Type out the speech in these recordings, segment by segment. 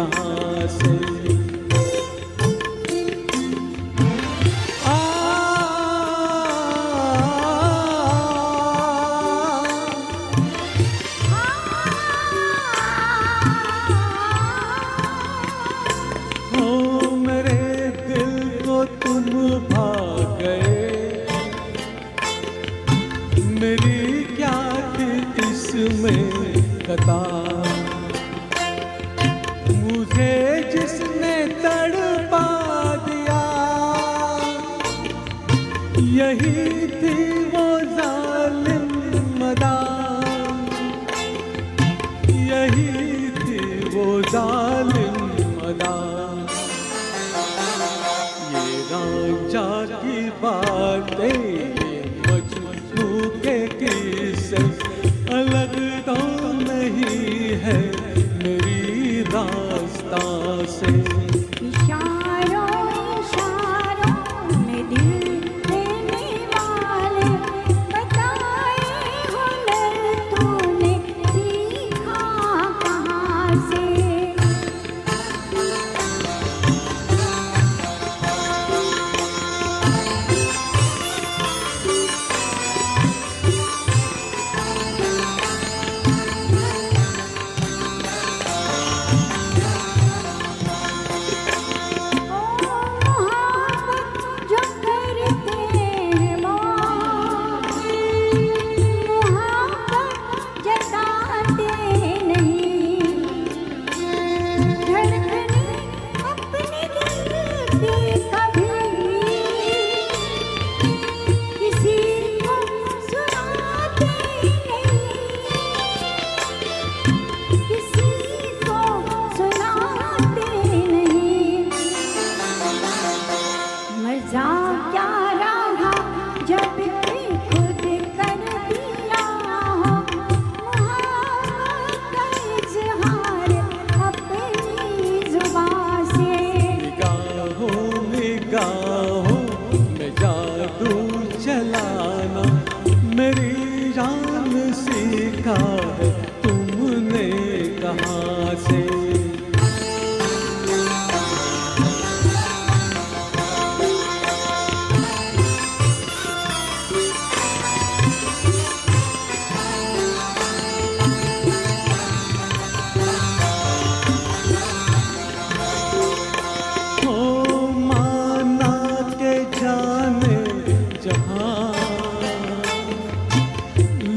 जहां से। हो मेरे दिल को तुम भा गए, मेरी क्या थी इसमें खता। मुझे जिसने तड़पा दिया, यही थी वो जालिम अदा, यही थी वो जालिम अदा। ये रांझा की बातें, ये मजनू के किस्से, अलग तो नहीं है मेरी रास्ता से। इशारों इशारों में दिल देने वाले, बताए हुनर तूने सीखा कहाँ से। चलाना मेरी जान सीखा है तुमने कहाँ से। हो माना के जाने जहाँ,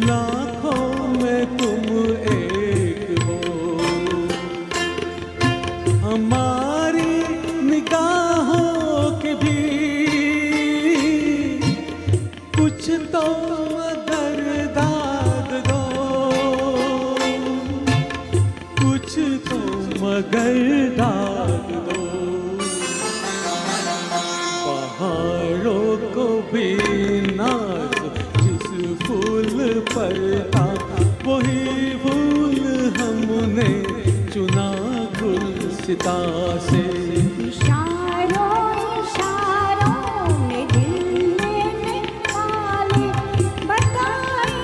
लाखों में तुम एक हो। हमारी निगाहों के भी कुछ तो मगर दाद दो, कुछ तो मगर दाद दो। पहाड़ों को भी नाज जिस फूल पर था, वही फूल हमने चुना गुलसिता से। इशारों इशारों में दिल देने वाले, बताए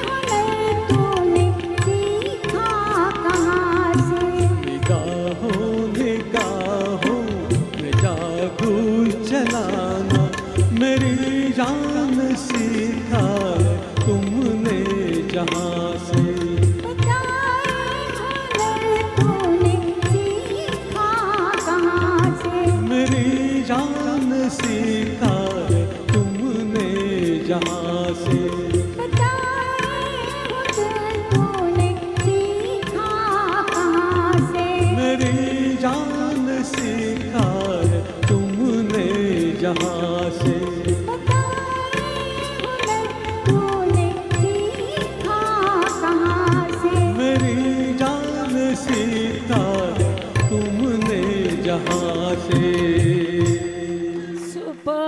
हुनर तूने सीखा कहाँ से। निगाहों निगाहों में जादू चलाना मेरी जान सीखा है तुमने जहाँ से। बताए हुनर तूने सीखा कहाँ से। मेरी जान सीखा है तुमने जहाँ से। बताए हुनर तूने सीखा कहाँ से। मेरी जान सीखा है तुमने जहाँ से। मेरी जान सीखा है तुमने जहाँ से। सुपर।